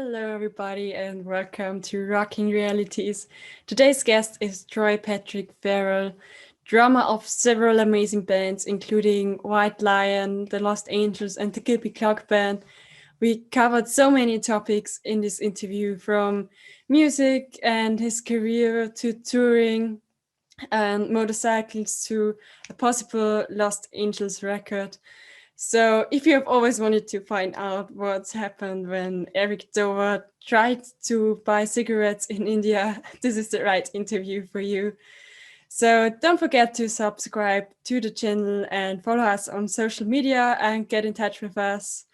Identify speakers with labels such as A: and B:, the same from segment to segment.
A: Hello, everybody, and welcome to Rockin Realities. Today's guest is Patrick Farrell, drummer of several amazing bands, including White Lion, The Lost Angels, and the Gilby Clarke Band. We covered so many topics in this interview, from music and his career to touring and motorcycles to a possible Lost Angels record. So if you have always wanted to find out what's happened when Eric Dover tried to buy cigarettes in India, this is the right interview for you. So don't forget to subscribe to the channel and follow us on social media and get in touch with us.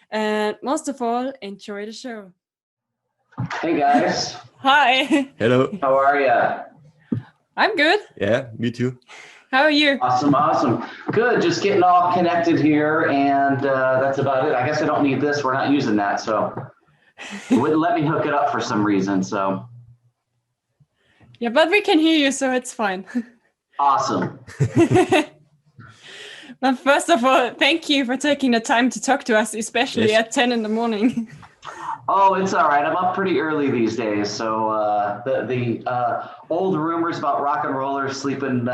A: And most of all, enjoy the show.
B: Hey guys.
A: Hi.
C: Hello.
B: How are you?
A: I'm good.
C: Yeah, me too.
A: How are you?
B: Awesome. Good. Just getting all connected here, and that's about it. I guess I don't need this. We're not using that, so it wouldn't let me hook it up for some reason. So
A: yeah, but we can hear you, so it's fine.
B: Awesome.
A: Well, first of all, thank you for taking the time to talk to us, especially at 10 in the morning.
B: Oh, it's all right. I'm up pretty early these days, so the old rumors about rock and rollers sleeping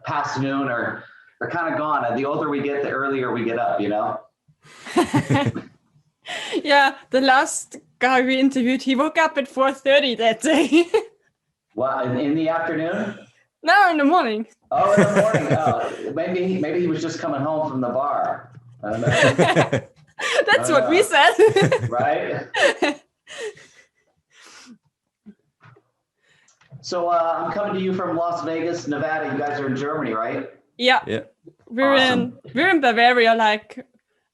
B: past noon are kind of gone. And the older we get, the earlier we get up, you know?
A: Yeah, the last guy we interviewed, he woke up at 4:30 that day.
B: What, in the afternoon?
A: No, in the morning.
B: Oh, in the morning. Oh, maybe he was just coming home from the bar. I don't know.
A: That's what we said.
B: Right? So I'm coming to you from Las Vegas, Nevada. You guys are in Germany, right?
A: Yeah. We're
B: Awesome.
A: in Bavaria, like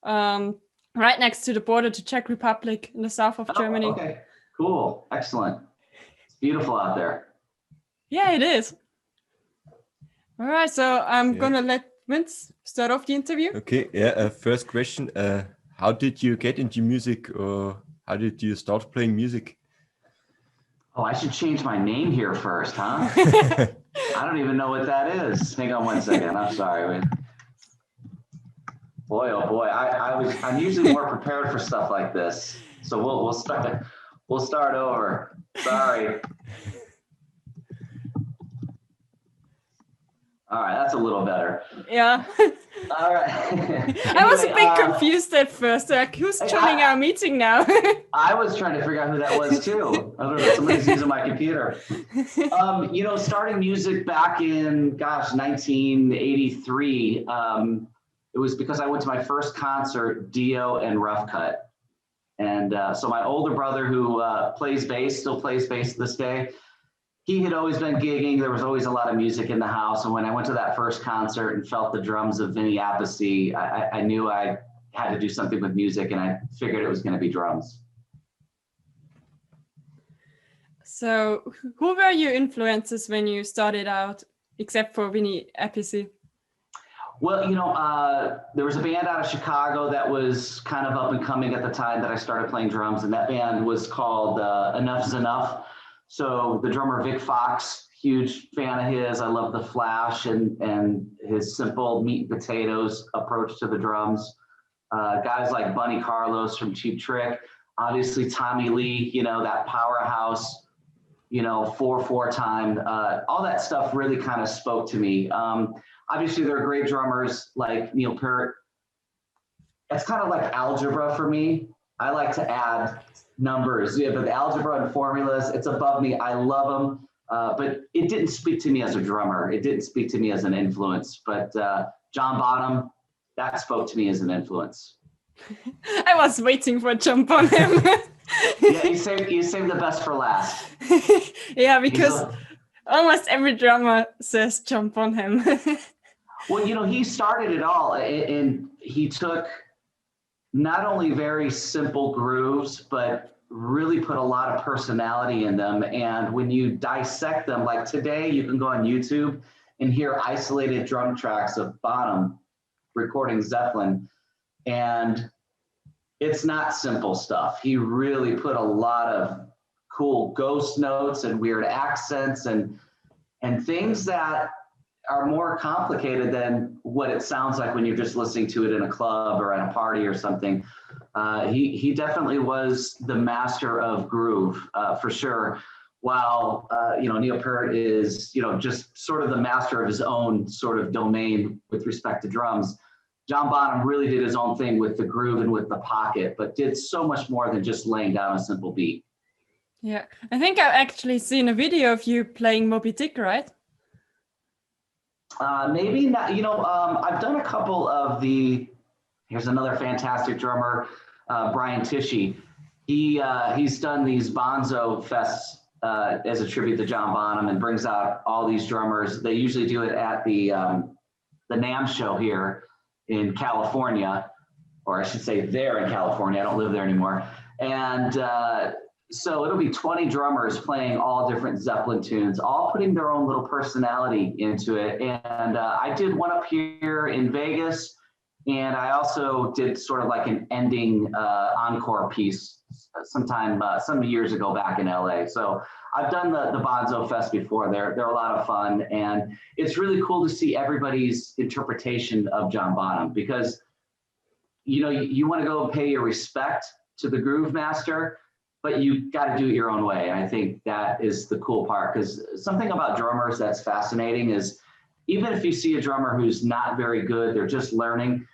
A: right next to the border to Czech Republic in the south of Germany.
B: Okay, cool, excellent. It's beautiful out there.
A: Yeah, it is. All right, so I'm gonna let Vince start off the interview.
C: Okay, first question. How did you get into music, or how did you start playing music?
B: Oh, I should change my name here first, huh? I don't even know what that is. Hang on one second. I'm sorry. Wait. Boy, oh boy. I'm usually more prepared for stuff like this. So we'll start over. Sorry. All right, that's a little better.
A: Yeah.
B: All right.
A: I was a bit confused at first. Like, who's joining our meeting now?
B: I was trying to figure out who that was too. I don't know. Somebody's using my computer. Starting music back in 1983. It was because I went to my first concert, Dio and Rough Cut, and so my older brother, who still plays bass to this day. He had always been gigging. There was always a lot of music in the house. And when I went to that first concert and felt the drums of Vinny Appice, I knew I had to do something with music, and I figured it was going to be drums.
A: So who were your influences when you started out, except for Vinny Appice?
B: Well, there was a band out of Chicago that was kind of up and coming at the time that I started playing drums, and that band was called Enough's Enough. So the drummer Vic Fox, huge fan of his. I love the flash and his simple meat and potatoes approach to the drums. Guys like Bunny Carlos from Cheap Trick, obviously Tommy Lee, that powerhouse, 4/4 time. All that stuff really kind of spoke to me. Obviously, there are great drummers like Neil Peart. It's kind of like algebra for me. I like to add numbers, but the algebra and formulas, it's above me. I love them, but it didn't speak to me as a drummer. It didn't speak to me as an influence, but John Bonham, that spoke to me as an influence.
A: I was waiting for John Bonham.
B: Yeah, you saved the best for last.
A: Yeah, because almost every drummer says John Bonham.
B: Well, he started it all, and he took not only very simple grooves, but really put a lot of personality in them. And when you dissect them, like today, you can go on YouTube and hear isolated drum tracks of Bonham recording Zeppelin. And it's not simple stuff. He really put a lot of cool ghost notes and weird accents and things that are more complicated than what it sounds like when you're just listening to it in a club or at a party or something. He definitely was the master of groove, for sure. While Neil Peart is just sort of the master of his own sort of domain with respect to drums. John Bonham really did his own thing with the groove and with the pocket, but did so much more than just laying down a simple beat.
A: Yeah, I think I've actually seen a video of you playing Moby Dick, right?
B: Maybe not. I've done a couple of here's another fantastic drummer, Brian Tishy. He's done these Bonzo Fests as a tribute to John Bonham and brings out all these drummers. They usually do it at the NAMM show here in California, or I should say there in California. I don't live there anymore. And so it'll be 20 drummers playing all different Zeppelin tunes, all putting their own little personality into it. And I did one up here in Vegas, and I also did sort of like an ending encore piece some years ago back in LA. So I've done the Bonzo Fest before. They're a lot of fun, and it's really cool to see everybody's interpretation of John Bonham, because you want to go and pay your respect to the groove master, but you got to do it your own way. And I think that is the cool part, because something about drummers that's fascinating is even if you see a drummer who's not very good, they're just learning,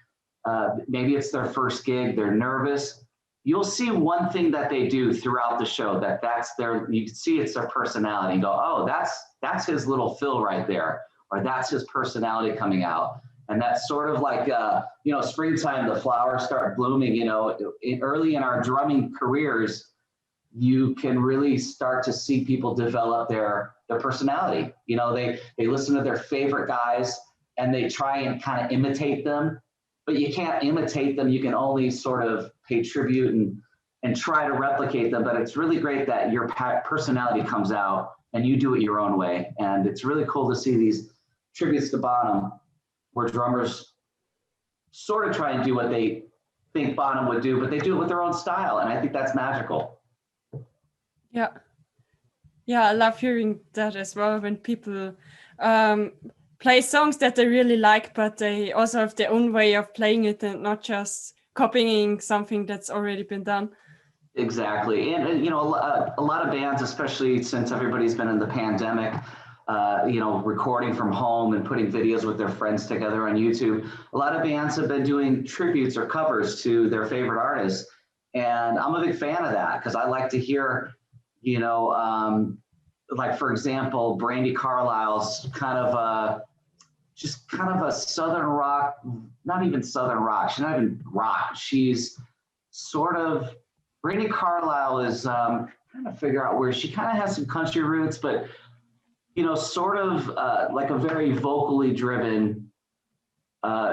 B: maybe it's their first gig, they're nervous, you'll see one thing that they do throughout the show you can see it's their personality. You go, oh, that's his little fill right there, or that's his personality coming out. And that's sort of like, springtime, the flowers start blooming. Early in our drumming careers, you can really start to see people develop their personality. They listen to their favorite guys and they try and kind of imitate them, but you can't imitate them. You can only sort of pay tribute and try to replicate them. But it's really great that your personality comes out and you do it your own way. And it's really cool to see these tributes to Bonham, where drummers sort of try and do what they think Bonham would do, but they do it with their own style. And I think that's magical.
A: Yeah. Yeah, I love hearing that as well, when people play songs that they really like, but they also have their own way of playing it and not just copying something that's already been done.
B: Exactly. And a lot of bands, especially since everybody's been in the pandemic, recording from home and putting videos with their friends together on YouTube. A lot of bands have been doing tributes or covers to their favorite artists. And I'm a big fan of that, because I like to hear, like, for example, Brandi Carlile's kind of a Southern rock, not even Southern rock. She's not even rock. She's sort of, Brandi Carlile is trying to figure out where she kind of has some country roots, but sort of like a very vocally driven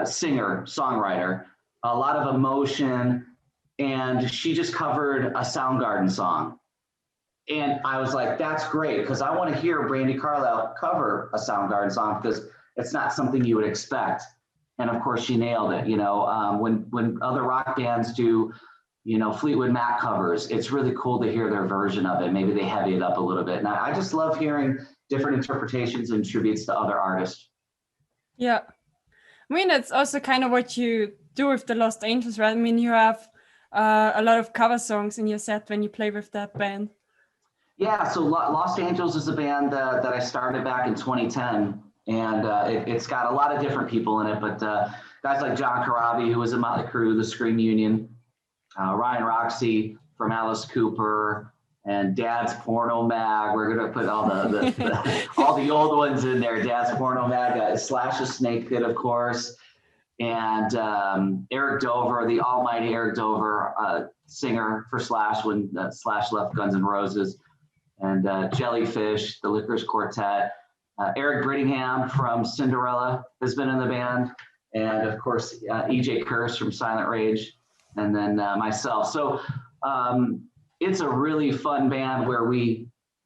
B: singer, songwriter, a lot of emotion. And she just covered a Soundgarden song. And I was like, that's great, because I want to hear Brandi Carlile cover a Soundgarden song, because it's not something you would expect. And of course, she nailed it. When other rock bands do, Fleetwood Mac covers, it's really cool to hear their version of it. Maybe they heavy it up a little bit. And I just love hearing different interpretations and tributes to other artists.
A: Yeah. I mean, it's also kind of what you do with the Lost Angels, right? I mean, you have a lot of cover songs in your set when you play with that band.
B: Yeah, so Lost Angels is a band that I started back in 2010, and it's got a lot of different people in it, but guys like John Corabi, who was in Motley Crue, the Scream Union, Ryan Roxy from Alice Cooper, and Dad's Porno Mag. We're gonna put all the all the old ones in there. Dad's Porno Mag, Slash's Snake Pit, of course, and Eric Dover, the almighty Eric Dover, singer for Slash when Slash left Guns N' Roses, and Jellyfish, the Licorice Quartet. Eric Brittingham from Cinderella has been in the band, and of course EJ Kurse from Silent Rage, and then myself. So it's a really fun band where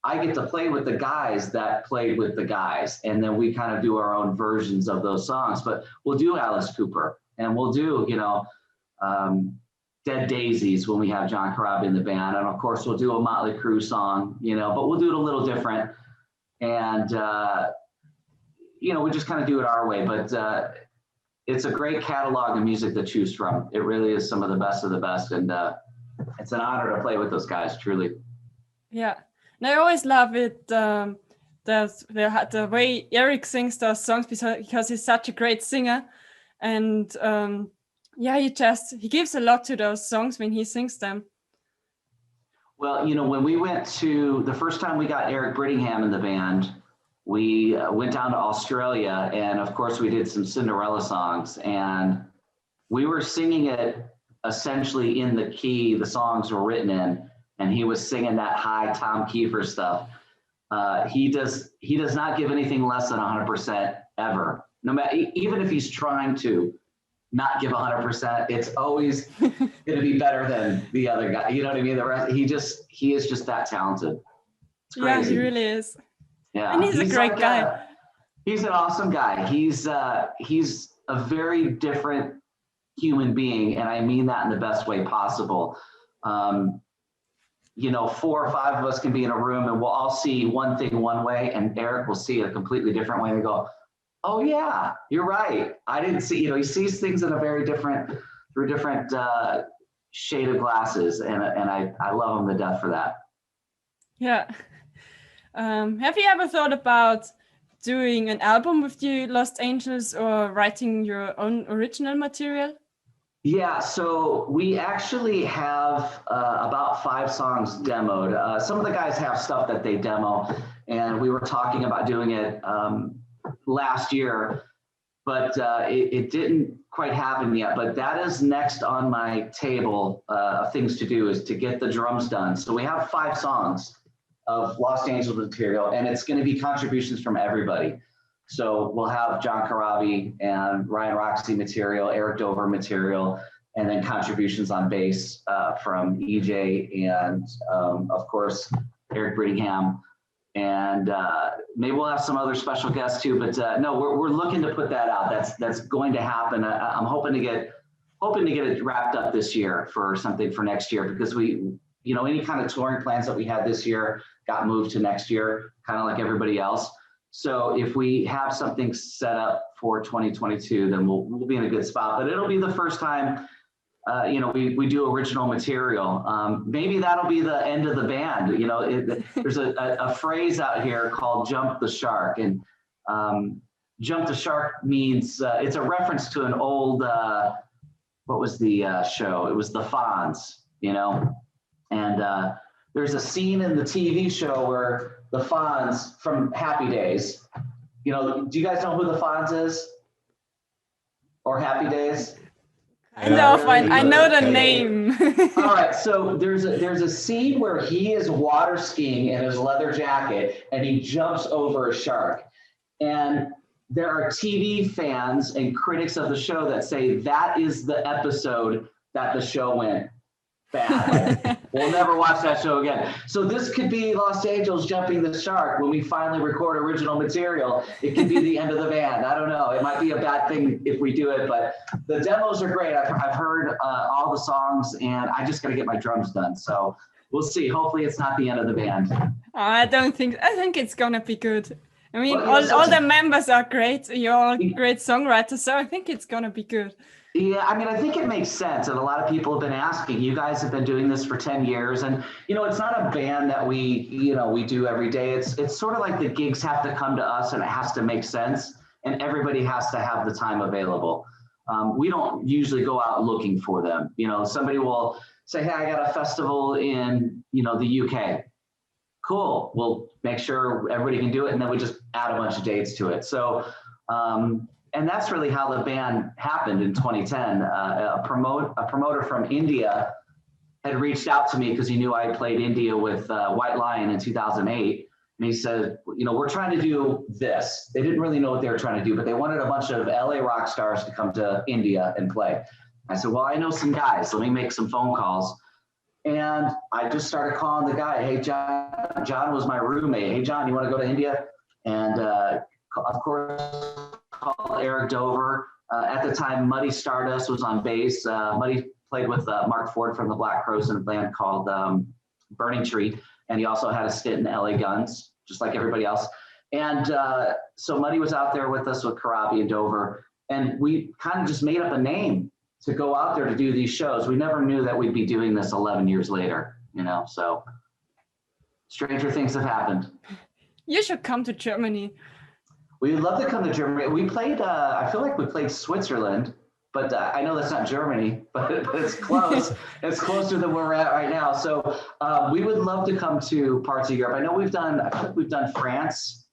B: I get to play with the guys that played with the guys, and then we kind of do our own versions of those songs. But we'll do Alice Cooper, and we'll do Dead Daisies when we have John Corabi in the band, and of course we'll do a Motley Crue song, but we'll do it a little different, and we just kind of do it our way. But it's a great catalog of music to choose from. It really is some of the best, and it's an honor to play with those guys, truly.
A: Yeah, and I always love it. The way Eric sings those songs, because he's such a great singer, and yeah, he gives a lot to those songs when he sings them.
B: Well, you know, when we went to the first time we got Eric Brittingham in the band, we went down to Australia, and of course we did some Cinderella songs, and we were singing it essentially in the key the songs were written in, and he was singing that high Tom Kiefer stuff. He does not give anything less than 100% ever. No matter, even if he's trying to not give 100%, it's always going to be better than the other guy. You know what I mean? The rest, he is just that talented. It's crazy.
A: Yeah, he really is.
B: Yeah,
A: and he's a great guy.
B: He's an awesome guy. He's a very different human being, and I mean that in the best way possible. You know, 4 or 5 of us can be in a room and we'll all see one thing one way, and Eric will see it a completely different way and go, oh yeah, you're right. I didn't see, you know, he sees things in a very different, through different shade of glasses, and I love him to death for that.
A: Yeah. Have you ever thought about doing an album with the Lost Angels or writing your own original material?
B: Yeah, so we actually have about 5 songs demoed. Some of the guys have stuff that they demo, and we were talking about doing it last year, but it didn't quite happen yet. But that is next on my table of things to do, is to get the drums done. So we have 5 songs of Lost Angels material, and it's going to be contributions from everybody. So we'll have John Corabi and Ryan Roxy material, Eric Dover material, and then contributions on bass from EJ and of course Eric Brittingham, and maybe we'll have some other special guests too. But no, we're looking to put that out. That's going to happen. I'm hoping to get it wrapped up this year for something for next year, because we, you know, any kind of touring plans that we had this year got moved to next year, kind of like everybody else. So if we have something set up for 2022, then we'll be in a good spot. But it'll be the first time, you know, we do original material. Maybe that'll be the end of the band. You know, there's a phrase out here called "jump the shark," and "jump the shark" means it's a reference to an old what was the show? It was the Fonz, you know, and there's a scene in the TV show where the Fonz from Happy Days, you know, do you guys know who the Fonz is? Or Happy Days?
A: I know the name.
B: All right, so there's a scene where he is water skiing in his leather jacket and he jumps over a shark. And there are TV fans and critics of the show that say that is the episode that the show went bad. Like, we'll never watch that show again. So this could be Lost Angels jumping the shark when we finally record original material. It could be the end of the band. I don't know. It might be a bad thing if we do it, but the demos are great. I've heard all the songs, and I just got to get my drums done. So we'll see. Hopefully it's not the end of the band.
A: I think it's gonna be good. I mean, well, all the members are great. You're all great songwriters, so I think it's gonna be good.
B: Yeah, I mean, I think it makes sense. And a lot of people have been asking, you guys have been doing this for 10 years. And, you know, it's not a band that we do every day. It's sort of like the gigs have to come to us and it has to make sense. And everybody has to have the time available. We don't usually go out looking for them. You know, somebody will say, hey, I got a festival in, you know, the UK. Cool. We'll make sure everybody can do it. And then we just add a bunch of dates to it. So, and that's really how the band happened in 2010. A promoter from India had reached out to me because he knew I played India with White Lion in 2008. And he said, you know, we're trying to do this. They didn't really know what they were trying to do, but they wanted a bunch of LA rock stars to come to India and play. I said, well, I know some guys. Let me make some phone calls. And I just started calling the guy. Hey, John. John was my roommate. Hey, John, you want to go to India? And of course, called Eric Dover. At the time, Muddy Stardust was on bass. Muddy played with Mark Ford from the Black Crowes in a band called Burning Tree. And he also had a stint in LA Guns, just like everybody else. And so Muddy was out there with us with Corabi and Dover. And we kind of just made up a name to go out there to do these shows. We never knew that we'd be doing this 11 years later, you know, so stranger things have happened.
A: You should come to Germany.
B: We would love to come to Germany. We played, I feel like we played Switzerland, but I know that's not Germany, but it's close. It's closer than where we're at right now. So we would love to come to parts of Europe. I know I feel like we've done France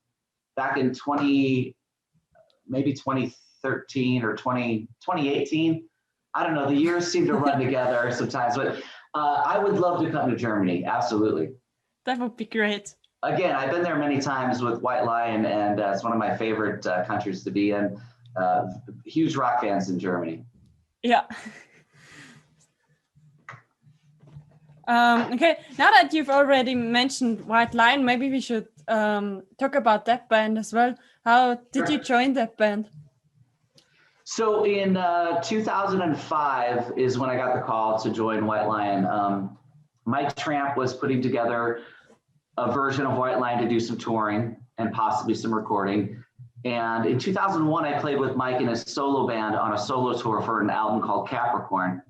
B: back in 2013 or 2018. I don't know, the years seem to run together sometimes, but I would love to come to Germany, absolutely.
A: That would be great.
B: Again, I've been there many times with White Lion, and it's one of my favorite countries to be in. Huge rock fans in Germany.
A: Yeah. Okay, now that you've already mentioned White Lion, maybe we should talk about that band as well. How did you join that band?
B: So in 2005 is when I got the call to join White Lion. Mike Tramp was putting together a version of White Lion to do some touring and possibly some recording. And in 2001, I played with Mike in his solo band on a solo tour for an album called Capricorn.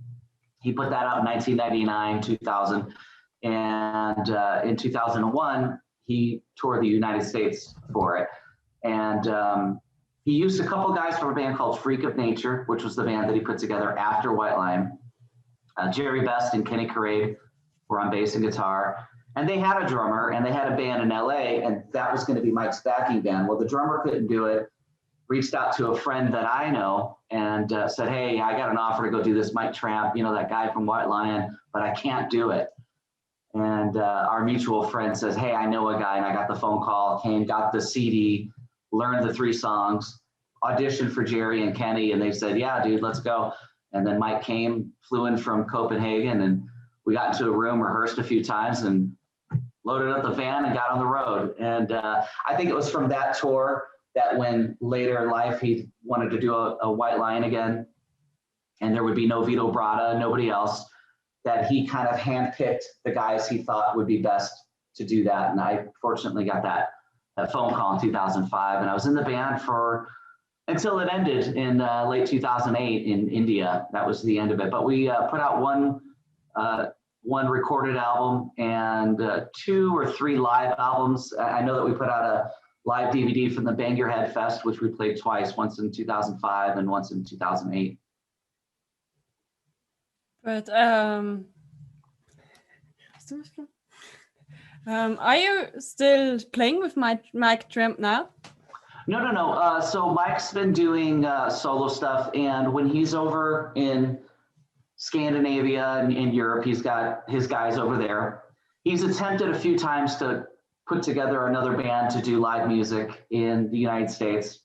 B: He put that out in 1999, 2000. And in 2001, he toured the United States for it. And he used a couple guys from a band called Freak of Nature, which was the band that he put together after White Lion. Jerry Best and Kenny Carade were on bass and guitar. And they had a drummer and they had a band in LA, and that was going to be Mike's backing band. Well, the drummer couldn't do it, reached out to a friend that I know and said, hey, I got an offer to go do this Mike Tramp, you know, that guy from White Lion, but I can't do it. And our mutual friend says, hey, I know a guy, and I got the phone call, came, got the CD, learned the 3 songs, auditioned for Jerry and Kenny, and they said, yeah, dude, let's go. And then Mike came, flew in from Copenhagen, and we got into a room, rehearsed a few times, and loaded up the van and got on the road. And I think it was from that tour that when later in life he wanted to do a White Lion again, and there would be no Vito Bratta, nobody else, that he kind of handpicked the guys he thought would be best to do that. And I fortunately got that phone call in 2005, and I was in the band until it ended in late 2008 in India. That was the end of it. But we put out one recorded album and 2 or 3 live albums. I know that we put out a live DVD from the Bang Your Head Fest, which we played twice, once in 2005 and once in 2008.
A: But are you still playing with Mike Tramp now?
B: No. So Mike's been doing solo stuff, and when he's over in Scandinavia and in Europe, he's got his guys over there. He's attempted a few times to put together another band to do live music in the United States.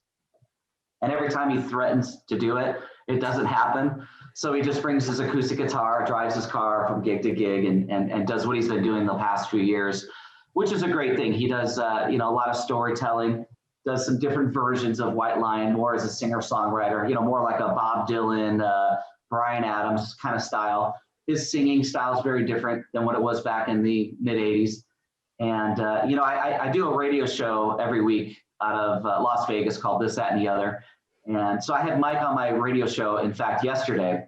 B: And every time he threatens to do it, it doesn't happen. So he just brings his acoustic guitar, drives his car from gig to gig, and does what he's been doing the past few years, which is a great thing. He does a lot of storytelling, does some different versions of White Lion, more as a singer-songwriter, more like a Bob Dylan, Bryan Adams kind of style. His singing style is very different than what it was back in the mid 80s. And, I do a radio show every week out of Las Vegas called This, That, and the Other. And so I had Mike on my radio show, in fact, yesterday,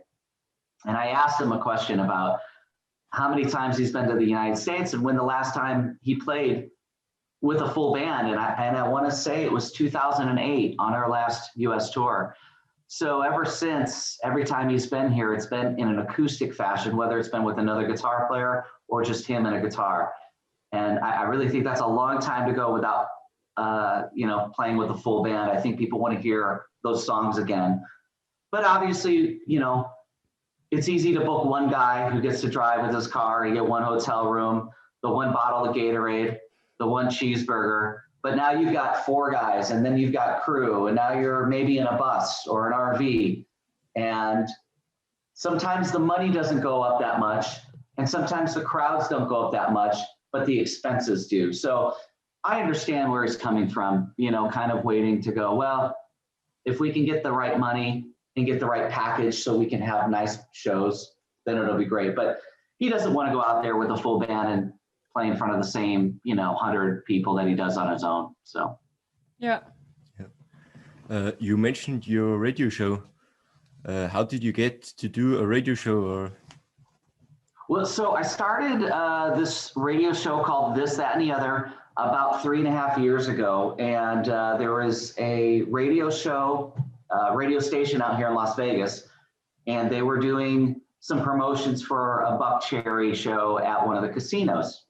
B: and I asked him a question about how many times he's been to the United States and when the last time he played with a full band. And I want to say it was 2008 on our last US tour. So ever since, every time he's been here, it's been in an acoustic fashion, whether it's been with another guitar player or just him and a guitar. And I really think that's a long time to go without, playing with a full band. I think people want to hear those songs again. But obviously, it's easy to book one guy who gets to drive with his car and get one hotel room, the one bottle of Gatorade, the one cheeseburger. But now you've got 4 guys, and then you've got crew, and now you're maybe in a bus or an RV. And sometimes the money doesn't go up that much, and sometimes the crowds don't go up that much, but the expenses do. So I understand where he's coming from, kind of waiting to go, well, if we can get the right money and get the right package so we can have nice shows, then it'll be great. But he doesn't want to go out there with a full band and play in front of the same, 100 people that he does on his own. So,
A: yeah.
C: You mentioned your radio show. How did you get to do a radio show? Or
B: Well, so I started this radio show called This, That, and the Other about 3.5 years ago. And there was a radio show, radio station out here in Las Vegas, and they were doing some promotions for a buck cherry show at one of the casinos.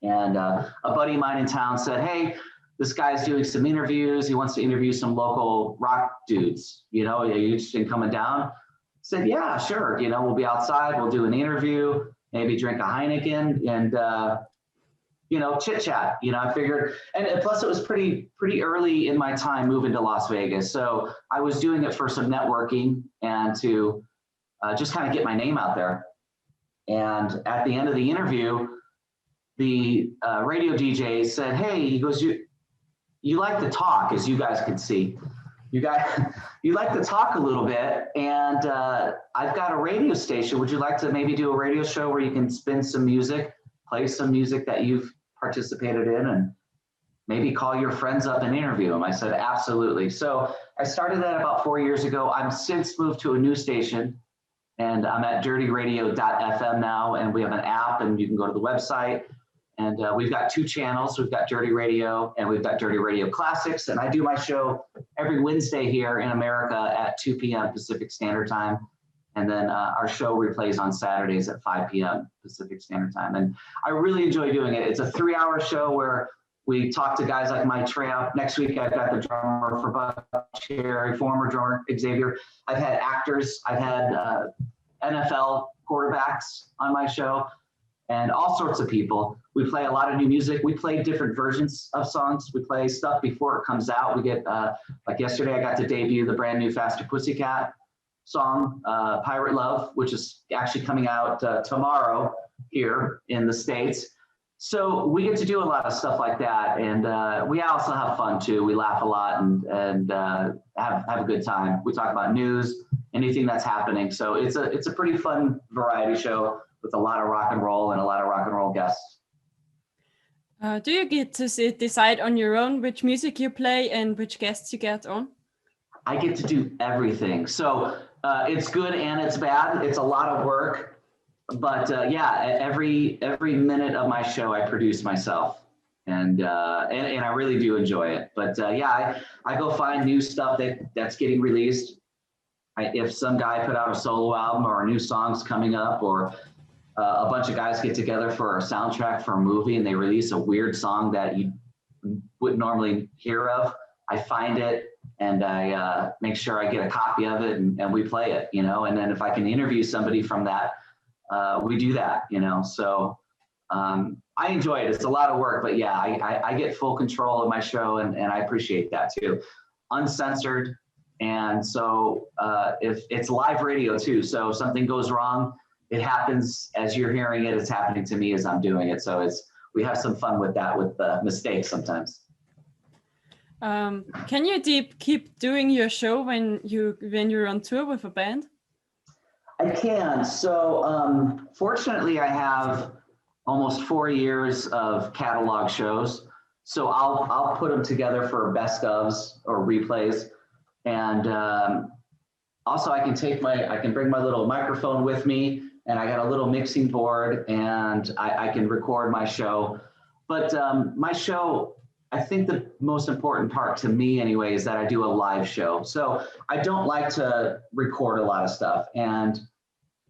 B: And a buddy of mine in town said, hey, this guy's doing some interviews. He wants to interview some local rock dudes. You know, are you interested in coming down? I said, yeah, sure. You know, we'll be outside. We'll do an interview, maybe drink a Heineken and, you know, chit chat. You know, I figured, and plus it was pretty early in my time moving to Las Vegas. So I was doing it for some networking and to just kind of get my name out there. And at the end of the interview, the radio DJ said, hey, he goes, you like to talk, as you guys can see. You like to talk a little bit, and I've got a radio station. Would you like to maybe do a radio show where you can spin some music, play some music that you've participated in, and maybe call your friends up and interview them? I said, absolutely. So I started that about 4 years ago. I've since moved to a new station, and I'm at dirtyradio.fm now, and we have an app, and you can go to the website. And we've got 2 channels. We've got Dirty Radio and we've got Dirty Radio Classics. And I do my show every Wednesday here in America at 2 p.m. Pacific Standard Time. And then our show replays on Saturdays at 5 p.m. Pacific Standard Time. And I really enjoy doing it. It's a 3-hour show where we talk to guys like Mike Tramp. Next week, I've got the drummer for Buck Cherry, former drummer Xavier. I've had actors. I've had NFL quarterbacks on my show, and all sorts of people. We play a lot of new music. We play different versions of songs. We play stuff before it comes out. We get, like yesterday, I got to debut the brand new Faster Pussycat song, Pirate Love, which is actually coming out tomorrow here in the States. So we get to do a lot of stuff like that. And we also have fun too. We laugh a lot and have a good time. We talk about news, anything that's happening. So it's a pretty fun variety show with a lot of rock and roll and a lot of rock and roll guests.
A: Do you get to decide on your own which music you play and which guests you get on?
B: I get to do everything. So it's good and it's bad. It's a lot of work. But yeah, every minute of my show, I produce myself. And I really do enjoy it. But yeah, I go find new stuff that's getting released. If some guy put out a solo album or a new song's coming up, or a bunch of guys get together for a soundtrack for a movie and they release a weird song that you wouldn't normally hear of, I find it and I make sure I get a copy of it and we play it, you know, and then if I can interview somebody from that, we do that, you know. So I enjoy it. It's a lot of work, but yeah, I get full control of my show and I appreciate that too. Uncensored. And so if it's live radio too, so if something goes wrong, it happens as you're hearing it. It's happening to me as I'm doing it. So we have some fun with that, with the mistakes sometimes.
A: Can you keep doing your show when you're on tour with a band?
B: I can. So fortunately, I have almost 4 years of catalog shows. So I'll put them together for best ofs or replays, and also I can bring my little microphone with me. And I got a little mixing board and I can record my show. But my show, I think the most important part to me anyway, is that I do a live show. So I don't like to record a lot of stuff. And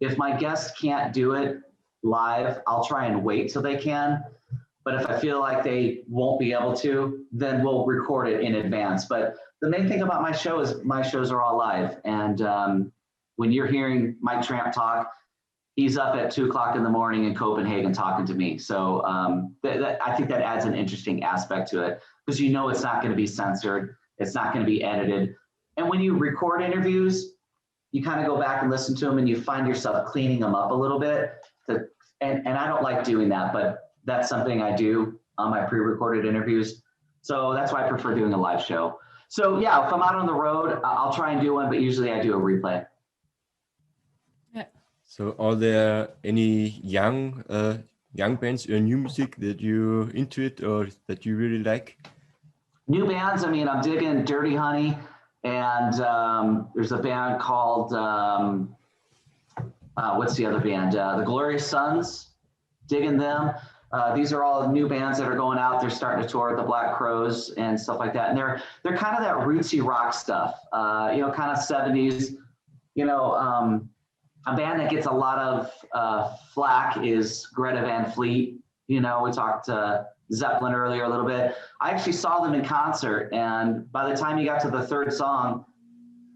B: if my guests can't do it live, I'll try and wait till they can. But if I feel like they won't be able to, then we'll record it in advance. But the main thing about my show is my shows are all live. And when you're hearing Mike Tramp talk, he's up at 2 o'clock in the morning in Copenhagen talking to me. So I think that adds an interesting aspect to it, because you know it's not going to be censored. It's not going to be edited. And when you record interviews, you kind of go back and listen to them and you find yourself cleaning them up a little bit. And I don't like doing that, but that's something I do on my pre-recorded interviews. So that's why I prefer doing a live show. So yeah, if I'm out on the road, I'll try and do one, but usually I do a replay.
C: So are there any young bands or new music that you're into it or that you really like?
B: New bands, I mean, I'm digging Dirty Honey. And there's a band called, what's the other band? The Glorious Sons, digging them. These are all new bands that are going out. They're starting to tour the Black Crowes and stuff like that. And they're kind of that rootsy rock stuff, kind of 70s, a band that gets a lot of flack is Greta Van Fleet. We talked Zeppelin earlier a little bit. I actually saw them in concert, and by the time you got to the third song,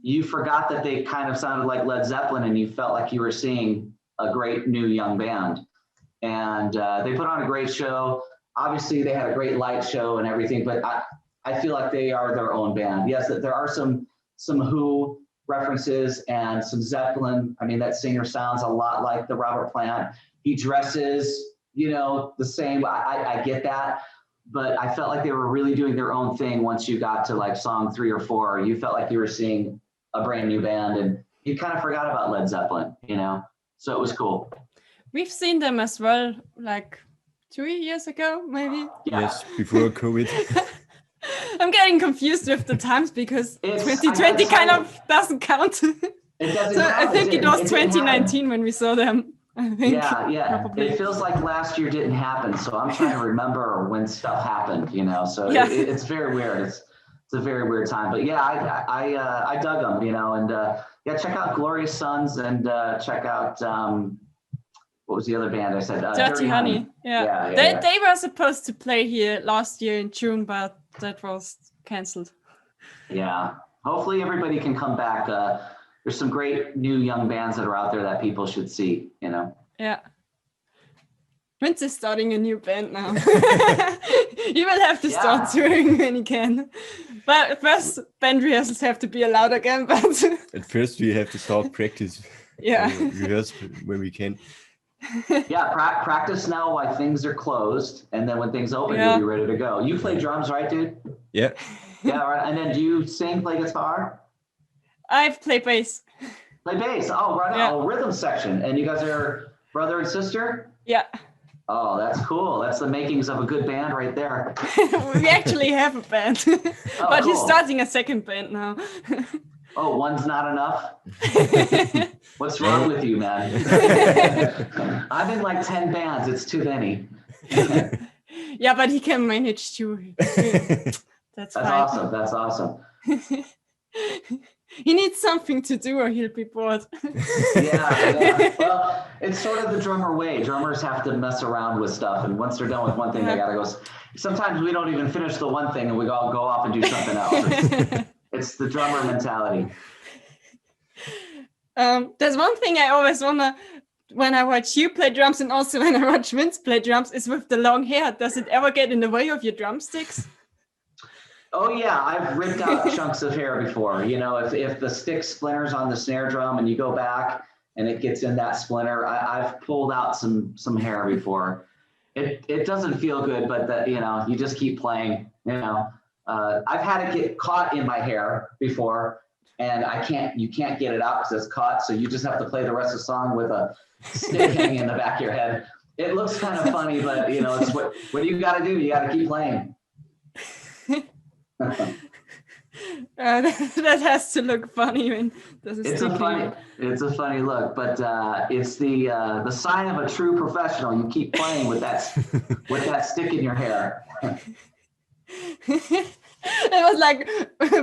B: you forgot that they kind of sounded like Led Zeppelin, and you felt like you were seeing a great new young band. And they put on a great show. Obviously, they had a great light show and everything, but I feel like they are their own band. Yes, there are some Who references and some Zeppelin. I mean, that singer sounds a lot like the Robert Plant. He dresses, the same. I get that, but I felt like they were really doing their own thing once you got to like song 3 or 4. You felt like you were seeing a brand new band, and you kind of forgot about Led Zeppelin, so it was cool.
A: We've seen them as well, like 2 years ago, maybe.
B: Yeah.
C: Yes, before COVID.
A: I'm getting confused with the times because 2020 kind of doesn't count.
B: It doesn't
A: So I think it was 2019
B: happen.
A: when we saw them. I think.
B: Yeah.
A: Probably.
B: It feels like last year didn't happen, so I'm trying to remember when stuff happened. So
A: Yeah.
B: it's very weird. It's a very weird time, but yeah, I dug them. And check out Glorious Sons and check out what was the other band I said?
A: Dirty Honey. Yeah. They were supposed to play here last year in June, but that was cancelled.
B: Yeah. Hopefully everybody can come back. There's some great new young bands that are out there that people should see,
A: Yeah. Vince is starting a new band now. You will have to start touring when you can. But first, band rehearsals have to be allowed again. But
C: At first, we have to start practice.
A: Yeah.
C: Rehearse when we can.
B: Yeah, practice now while things are closed, and then when things open, you'll be ready to go. You play drums, right, dude?
C: Yeah.
B: Yeah, right. And then do you sing, play guitar?
A: I've played bass.
B: Play bass. Oh, right.
A: Yeah.
B: Oh, rhythm section. And you guys are brother and sister?
A: Yeah.
B: Oh, that's cool. That's the makings of a good band right there.
A: We actually have a band, but
B: cool.
A: he's starting a second band now.
B: Oh, one's not enough? What's wrong with you, man? I'm in like 10 bands. It's too many.
A: Yeah, but he can manage to. That's fine.
B: Awesome. That's awesome.
A: He needs something to do or he'll be bored.
B: Yeah. Well, it's sort of the drummer way. Drummers have to mess around with stuff. And once they're done with one thing, they got to go. Sometimes we don't even finish the one thing and we all go off and do something else. It's the drummer mentality.
A: There's one thing I always wonder when I watch you play drums and also when I watch Vince play drums is with the long hair. Does it ever get in the way of your drumsticks?
B: Oh yeah, I've ripped out chunks of hair before. If the stick splinters on the snare drum and you go back and it gets in that splinter, I've pulled out some hair before. It doesn't feel good, but you just keep playing. I've had it get caught in my hair before, and you can't get it out because it's caught. So you just have to play the rest of the song with a stick hanging in the back of your head. It looks kind of funny, but it's what you got to do. You got to keep playing.
A: That has to look funny when there's a stick.
B: It's a funny look, but it's the sign of a true professional. You keep playing with that stick in your hair.
A: It was like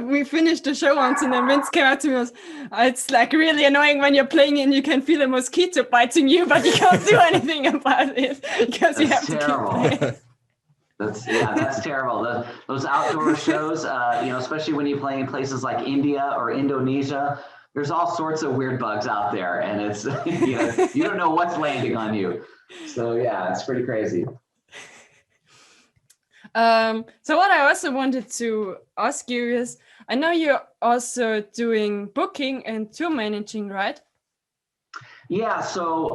A: we finished the show once and then Vince came out to me and was, it's like really annoying when you're playing and you can feel a mosquito biting you, but you can't do anything about it because you have to keep playing.
B: That's terrible. Those outdoor shows, especially when you play in places like India or Indonesia, there's all sorts of weird bugs out there, and it's you don't know what's landing on you. So yeah, it's pretty crazy.
A: So what I also wanted to ask you is, I know you're also doing booking and tour managing, right?
B: Yeah, so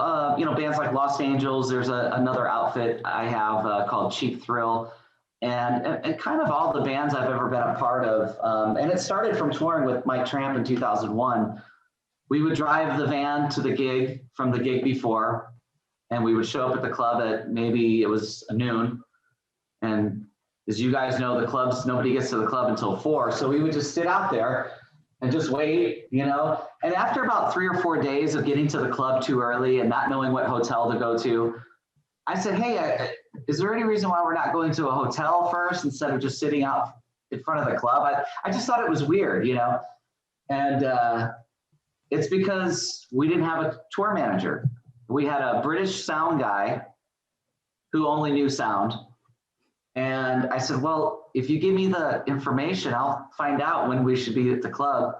B: bands like Los Angeles, there's another outfit I have called Cheap Thrill, and kind of all the bands I've ever been a part of. And it started from touring with Mike Tramp in 2001. We would drive the van to the gig from the gig before, and we would show up at the club at maybe it was noon. And as you guys know, the clubs, nobody gets to the club until 4. So we would just sit out there and just wait, you know? And after about 3 or 4 days of getting to the club too early and not knowing what hotel to go to, I said, hey, is there any reason why we're not going to a hotel first instead of just sitting out in front of the club? I just thought it was weird, you know? And it's because we didn't have a tour manager. We had a British sound guy who only knew sound. And I said, well, if you give me the information, I'll find out when we should be at the club.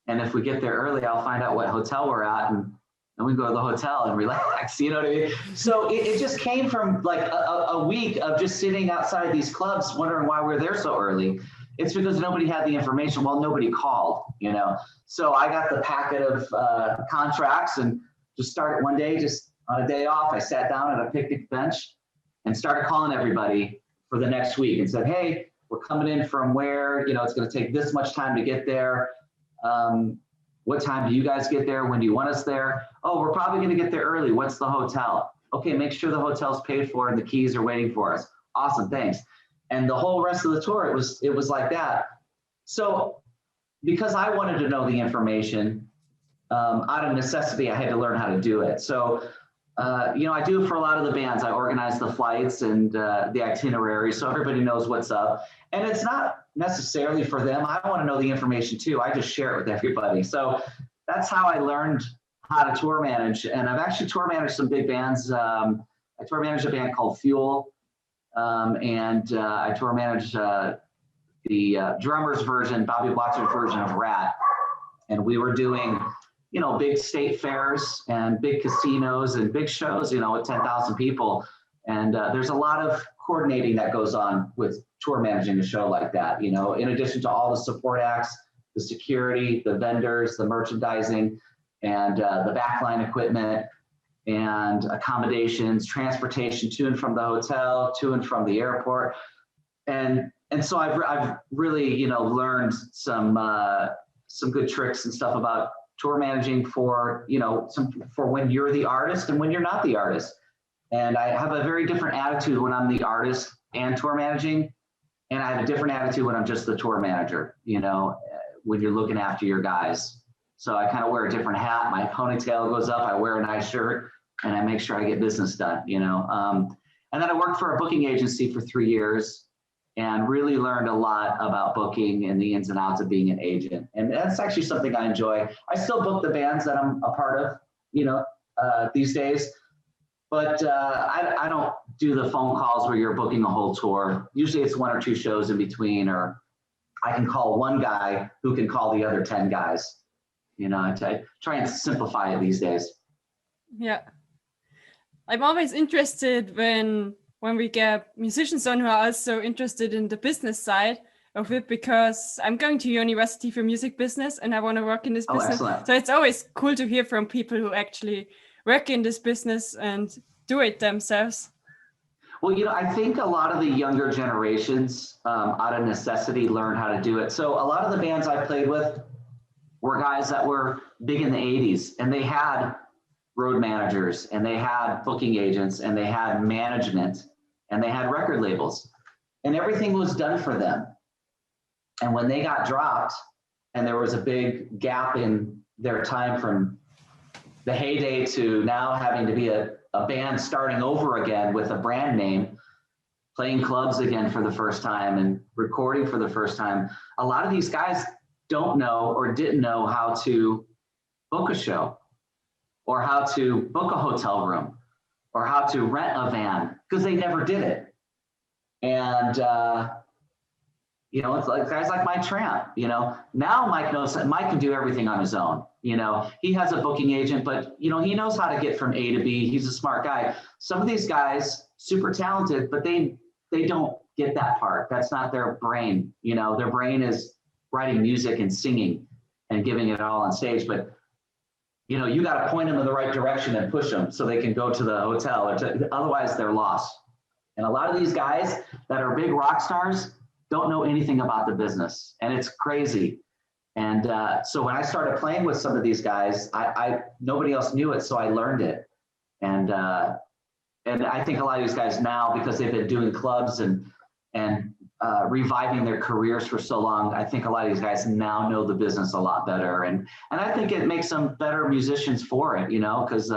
B: And if we get there early, I'll find out what hotel we're at. And we go to the hotel and relax, you know what I mean? So it just came from like a week of just sitting outside these clubs wondering why we're there so early. It's because nobody had the information. Well, nobody called, you know? So I got the packet of contracts and just started one day, just on a day off, I sat down at a picnic bench and started calling everybody for the next week and said, hey, we're coming in from where, you know, it's going to take this much time to get there. What time do you guys get there? When do you want us there? Oh, we're probably going to get there early. What's the hotel? Okay, make sure the hotel's paid for and the keys are waiting for us. Awesome, thanks. And the whole rest of the tour, it was like that. So because I wanted to know the information, out of necessity, I had to learn how to do it. So, you know, I do it for a lot of the bands. I organize the flights and the itinerary so everybody knows what's up. And it's not necessarily for them. I want to know the information too. I just share it with everybody. So that's how I learned how to tour manage. And I've actually tour managed some big bands. I tour managed a band called Fuel. I tour managed the drummer's version, Bobby Bloxer's version of Rat. And we were doing, you know, big state fairs and big casinos and big shows, you know, with 10,000 people. And there's a lot of coordinating that goes on with tour managing a show like that, you know, in addition to all the support acts, the security, the vendors, the merchandising, and the backline equipment and accommodations, transportation to and from the hotel, to and from the airport. And so I've really, you know, learned some good tricks and stuff about tour managing for, you know, for when you're the artist and when you're not the artist. And I have a very different attitude when I'm the artist and tour managing. And I have a different attitude when I'm just the tour manager, you know, when you're looking after your guys. So I kind of wear a different hat. My ponytail goes up. I wear a nice shirt and I make sure I get business done, you know. And then I worked for a booking agency for 3 years and really learned a lot about booking and the ins and outs of being an agent. And that's actually something I enjoy. I still book the bands that I'm a part of, you know, these days. But I don't do the phone calls where you're booking a whole tour. Usually it's 1 or 2 shows in between, or I can call one guy who can call the other 10 guys. You know, I try and simplify it these days.
A: Yeah. I'm always interested when we get musicians on who are also interested in the business side of it, because I'm going to university for music business and I want to work in this business.
B: Excellent.
A: So it's always cool to hear from people who actually work in this business and do it themselves.
B: Well, you know, I think a lot of the younger generations out of necessity learn how to do it. So a lot of the bands I played with were guys that were big in the 80s and they had road managers and they had booking agents and they had management and they had record labels and everything was done for them. And when they got dropped and there was a big gap in their time from the heyday to now having to be a band starting over again with a brand name, playing clubs again for the first time and recording for the first time, a lot of these guys don't know or didn't know how to book a show or how to book a hotel room or how to rent a van because they never did it. And, you know, it's like guys like Mike Tramp, you know, now Mike knows that Mike can do everything on his own. You know, he has a booking agent, but, you know, he knows how to get from A to B. He's a smart guy. Some of these guys, super talented, but they don't get that part. That's not their brain. You know, their brain is writing music and singing and giving it all on stage. But, you know, you got to point them in the right direction and push them so they can go to the hotel. Otherwise, they're lost. And a lot of these guys that are big rock stars don't know anything about the business. And it's crazy. And so when I started playing with some of these guys, nobody else knew it, so I learned it. And I think a lot of these guys now, because they've been doing clubs and reviving their careers for so long. I think a lot of these guys now know the business a lot better, and I think it makes them better musicians for it, you know, because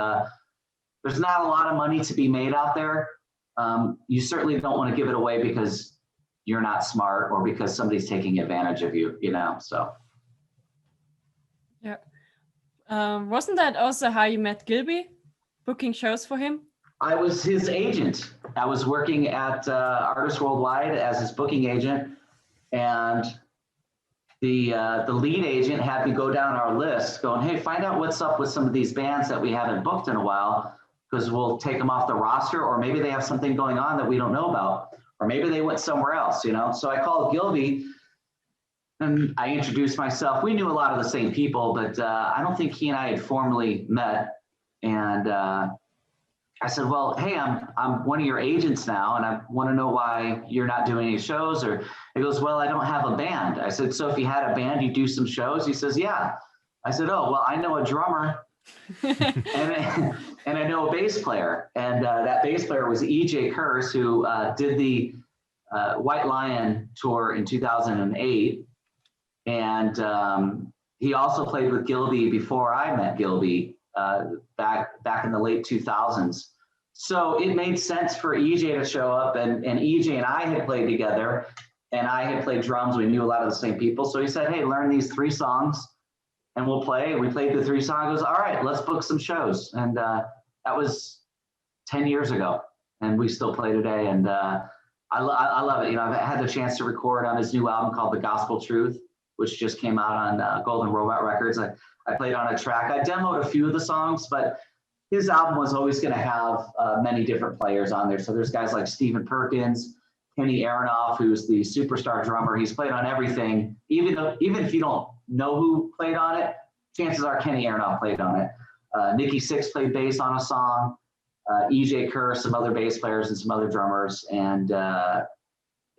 B: there's not a lot of money to be made out there. You certainly don't want to give it away because you're not smart or because somebody's taking advantage of you, you know, so.
A: Yeah. Wasn't that also how you met Gilby, booking shows for him?
B: I was his agent. I was working at Artists Worldwide as his booking agent, and the lead agent had me go down our list going, hey, find out what's up with some of these bands that we haven't booked in a while, because we'll take them off the roster, or maybe they have something going on that we don't know about, or maybe they went somewhere else, you know? So I called Gilby and I introduced myself. We knew a lot of the same people, but I don't think he and I had formally met. And I said, well, hey, I'm one of your agents now, and I want to know why you're not doing any shows. Or he goes, well, I don't have a band. I said, so if you had a band, you do some shows? He says, yeah. I said, oh, well, I know a drummer and I know a bass player. And that bass player was EJ Curse, who did the White Lion tour in 2008. And he also played with Gilby before I met Gilby back in the late 2000s. So it made sense for EJ to show up, and EJ and I had played together, and I had played drums. We knew a lot of the same people. So he said, hey, learn these 3 songs and we'll play. We played the 3 songs. He goes, all right, let's book some shows. And that was 10 years ago, and we still play today. And I love it. You know, I've had the chance to record on his new album called The Gospel Truth, which just came out on Golden Robot Records. I played on a track. I demoed a few of the songs, but his album was always going to have many different players on there. So there's guys like Stephen Perkins, Kenny Aronoff, who's the superstar drummer. He's played on everything. Even if you don't know who played on it, chances are Kenny Aronoff played on it. Nikki Sixx played bass on a song. EJ Kerr, some other bass players and some other drummers. And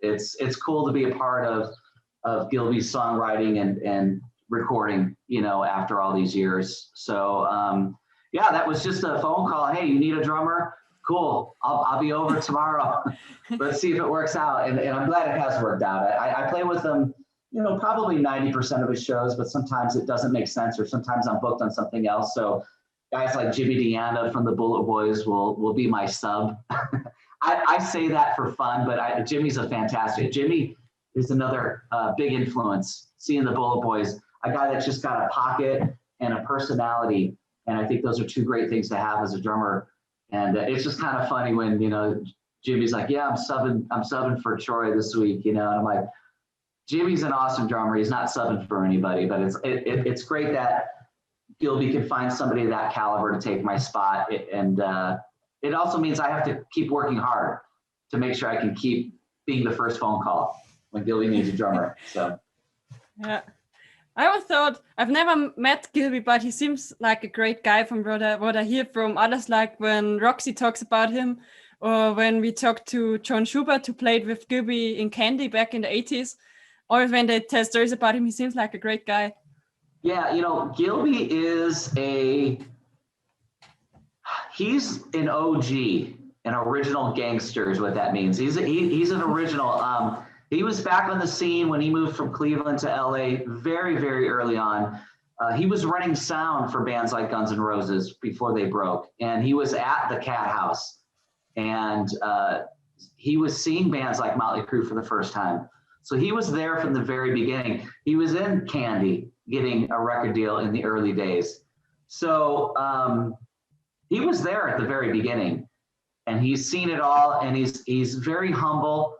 B: it's cool to be a part of Gilby's songwriting and recording, you know, after all these years. So yeah, that was just a phone call. Hey, you need a drummer? Cool. I'll be over tomorrow. Let's see if it works out. And I'm glad it has worked out. I play with him, you know, probably 90% of his shows, but sometimes it doesn't make sense, or sometimes I'm booked on something else. So guys like Jimmy Deanna from the Bullet Boys will be my sub. I say that for fun, but Jimmy's a fantastic. Jimmy is another big influence. Seeing the Bullet Boys, a guy that's just got a pocket and a personality. And I think those are 2 great things to have as a drummer. And it's just kind of funny when, you know, Jimmy's like, yeah, I'm subbing for Troy this week, you know, and I'm like, Jimmy's an awesome drummer. He's not subbing for anybody, but it's great that Gilby can find somebody of that caliber to take my spot. And it also means I have to keep working hard to make sure I can keep being the first phone call when Gilby needs a drummer. So
A: yeah. I always thought, I've never met Gilby, but he seems like a great guy from what I hear from others, like when Roxy talks about him, or when we talked to John Schubert, who played with Gilby in Candy back in the 80s, or when they tell stories about him, he seems like a great guy. Yeah,
B: you know, Gilby is he's an OG, an original gangster is what that means. He's an original. He was back on the scene when he moved from Cleveland to LA very, very early on. He was running sound for bands like Guns N' Roses before they broke. And he was at the Cat House. And he was seeing bands like Motley Crue for the first time. So he was there from the very beginning. He was in Candy getting a record deal in the early days. So he was there at the very beginning. And he's seen it all. And he's very humble.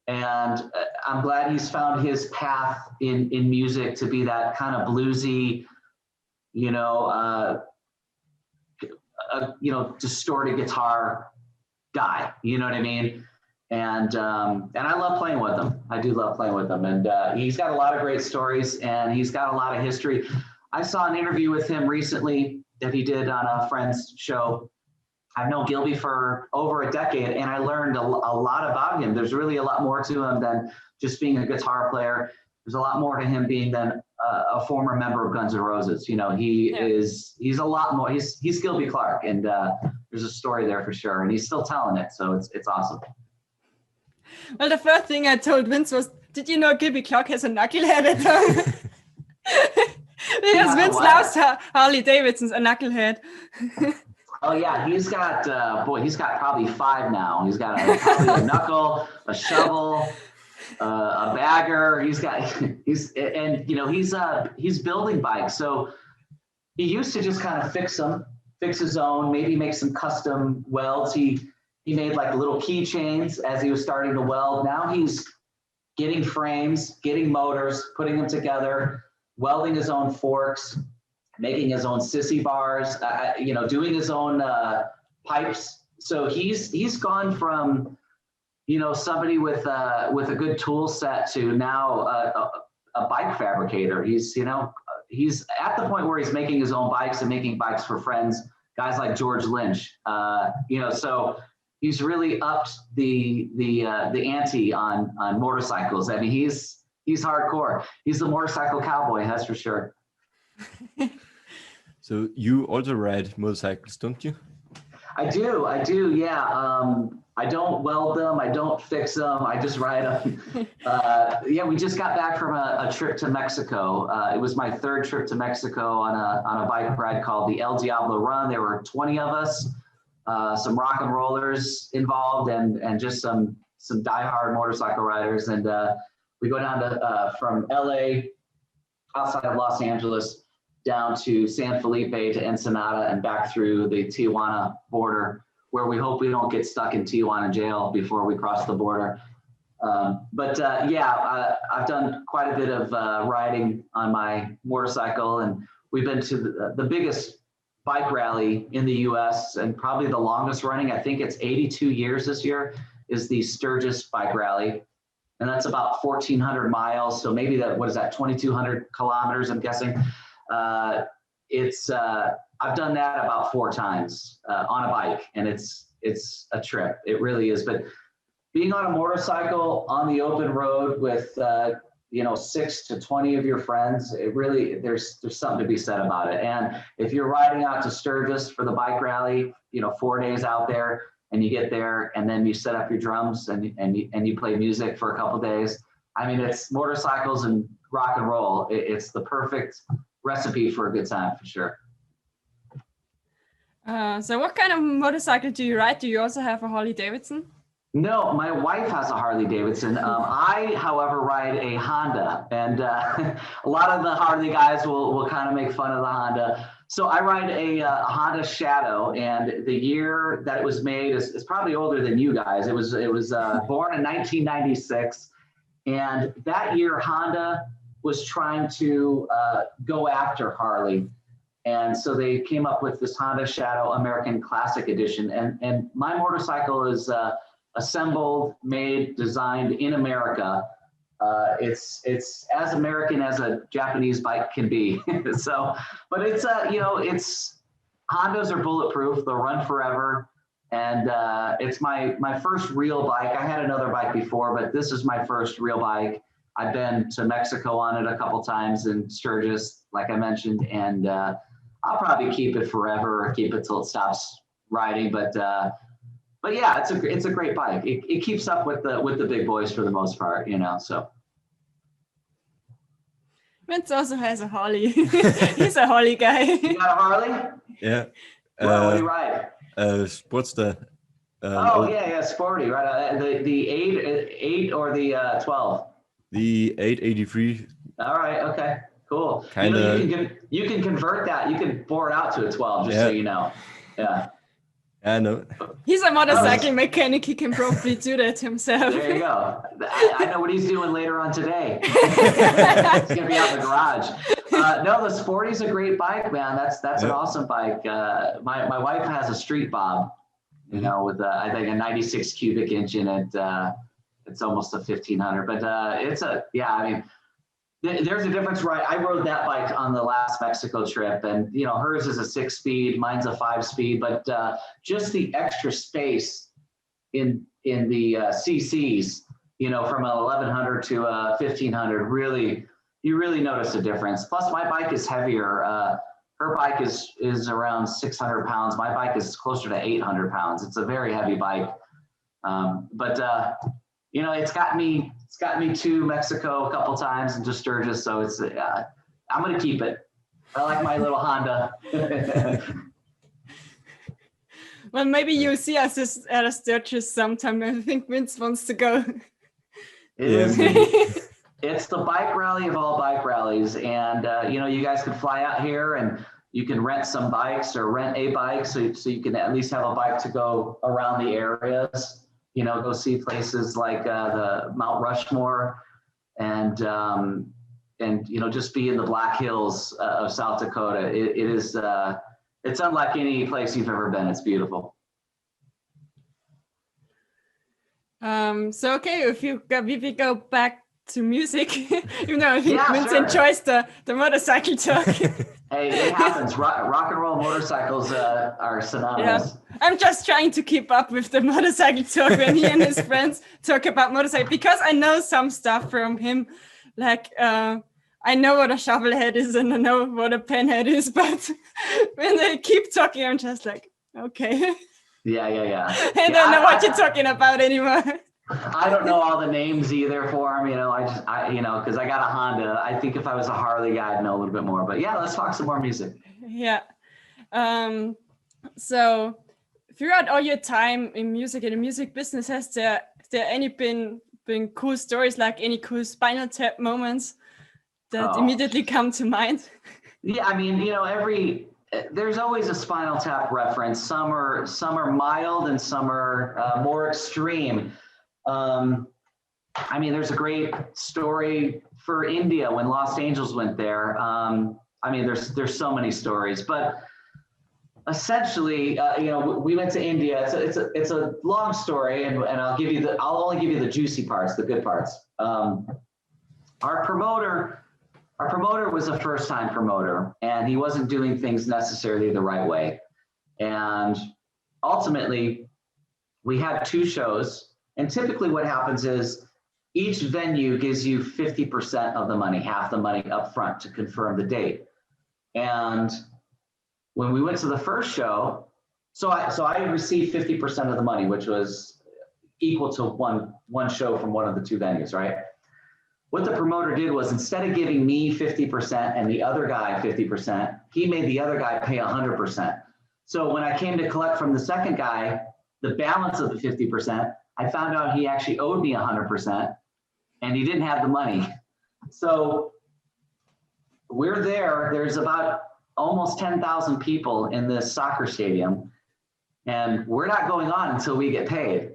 B: And I'm glad he's found his path in music to be that kind of bluesy, you know, distorted guitar guy. You know what I mean? And I love playing with him. I do love playing with him. And he's got a lot of great stories, and he's got a lot of history. I saw an interview with him recently that he did on a friend's show. I've known Gilby for over a decade, and I learned a lot about him. There's really a lot more to him than just being a guitar player. There's a lot more to him being than a former member of Guns N' Roses. You know, he's a lot more. He's Gilby Clarke, and there's a story there for sure, and he's still telling it. So it's awesome.
A: Well, the first thing I told Vince was, did you know Gilby Clarke has a knucklehead at home? Because Vince loves Harley Davidson's a knucklehead.
B: Oh yeah, he's got he's got probably 5 now. He's got probably a knuckle, a shovel, a bagger. He's building bikes. So he used to just kind of fix his own, maybe make some custom welds. He made like little keychains as he was starting to weld. Now he's getting frames, getting motors, putting them together, welding his own forks, making his own sissy bars, doing his own pipes. So he's gone from, somebody with a good tool set to now a bike fabricator. He's at the point where he's making his own bikes and making bikes for friends, guys like George Lynch. So he's really upped the ante on motorcycles. I mean, he's hardcore. He's the motorcycle cowboy, that's for sure.
C: So you also ride motorcycles, don't you?
B: I do, yeah. I don't weld them, I don't fix them, I just ride them. We just got back from a trip to Mexico. It was my 3rd trip to Mexico on a bike ride called the El Diablo Run. There were 20 of us, some rock and rollers involved, and just some diehard motorcycle riders. And we go down to from LA, outside of Los Angeles, down to San Felipe to Ensenada and back through the Tijuana border, where we hope we don't get stuck in Tijuana jail before we cross the border. I've done quite a bit of riding on my motorcycle, and we've been to the biggest bike rally in the US and probably the longest running. I think it's 82 years this year, is the Sturgis Bike Rally. And that's about 1,400 miles. So maybe 2,200 kilometers, I'm guessing. I've done that about 4 times on a bike, and it's a trip. It really is. But being on a motorcycle on the open road with 6 to 20 of your friends, it really there's something to be said about it. And if you're riding out to Sturgis for the bike rally, 4 days out there, and you get there, and then you set up your drums and you play music for a couple of days. I mean, it's motorcycles and rock and roll. It's the perfect recipe for a good time, for sure.
A: So what kind of motorcycle do you ride? Do you also have a Harley Davidson?
B: No, my wife has a Harley Davidson. I, however, ride a Honda, and a lot of the Harley guys will kind of make fun of the Honda. So I ride a Honda Shadow, and the year that it was made is probably older than you guys. It was born in 1996, and that year Honda was trying to go after Harley. And so they came up with this Honda Shadow American Classic Edition. And my motorcycle is assembled, made, designed in America. It's as American as a Japanese bike can be. But it's Hondas are bulletproof. They'll run forever. And it's my first real bike. I had another bike before, but this is my first real bike. I've been to Mexico on it a couple times in Sturgis, like I mentioned, and I'll probably keep it forever, or keep it till it stops riding. But yeah, it's a great bike. It keeps up with the big boys for the most part, So.
A: Vince also has a Harley. He's a Harley guy.
B: You got a Harley?
C: Yeah.
B: What do you ride?
C: Sportster.
B: Yeah, sporty, right? The 8 or the 12?
C: The 883.
B: All right, okay, cool.
C: Kinda.
B: You can convert that. You can bore it out to a 12, just so you know. Yeah.
C: I know.
A: He's a motorcycle mechanic. He can probably do that himself.
B: There you go. I know what he's doing later on today. He's gonna be out in the garage. No, the Sporty's a great bike, man. That's an awesome bike. My wife has a Street Bob, with I think a 96 cubic inch in it. It's almost a 1500, but there's a difference, right? I rode that bike on the last Mexico trip, and hers is a 6-speed, mine's a 5-speed, but just the extra space in the CCs, from a 1100 to a 1500, you really notice a difference. Plus, my bike is heavier. Her bike is around 600 pounds. My bike is closer to 800 pounds. It's a very heavy bike, but you know, it's got me to Mexico a couple times and to Sturgis. So it's, I'm going to keep it. I like my little Honda.
A: Well, maybe you'll see us at a Sturgis sometime. I think Vince wants to go.
B: It's the bike rally of all bike rallies. And, you know, you guys can fly out here and you can rent some bikes or rent a bike. So you can at least have a bike to go around the areas, you know, go see places like the Mount Rushmore and, you know, just be in the Black Hills of South Dakota. It is, it's unlike any place you've ever been. It's beautiful.
A: So okay, if we go back to music, you know, I think
B: Yeah,
A: Vince
B: sure.
A: enjoys the motorcycle talk.
B: Hey, it happens. Rock and roll motorcycles are synonymous.
A: Yeah. I'm just trying to keep up with the motorcycle talk when he and his friends talk about motorcycle, because I know some stuff from him, like I know what a shovel head is and I know what a pen head is, but when they keep talking, I'm just like, okay.
B: Yeah.
A: I don't know what you're talking about anymore.
B: I don't know all the names either for them, you know. I you know, because I got a Honda. I think if I was a Harley guy, I'd know a little bit more. But yeah, let's talk some more music.
A: Yeah. So throughout all your time in music and the music business, has there any been cool stories, like any cool Spinal Tap moments that immediately come to mind?
B: Yeah, I mean, you know, there's always a Spinal Tap reference. Some are mild and some are more extreme. I mean, there's a great story for India when Lost Angels went there. I mean, there's so many stories, but essentially, you know, we went to India. It's a long story, and I'll only give you the juicy parts, the good parts. Our promoter was a first-time promoter, and he wasn't doing things necessarily the right way. And ultimately, we had 2 shows. And typically what happens is each venue gives you 50% of the money, half the money up front to confirm the date. And when we went to the first show, so I received 50% of the money, which was equal to one show from one of the 2 venues, right? What the promoter did was, instead of giving me 50% and the other guy 50%, he made the other guy pay 100%. So when I came to collect from the second guy, the balance of the 50%, I found out he actually owed me 100% and he didn't have the money. So we're there's about almost 10,000 people in this soccer stadium, and we're not going on until we get paid.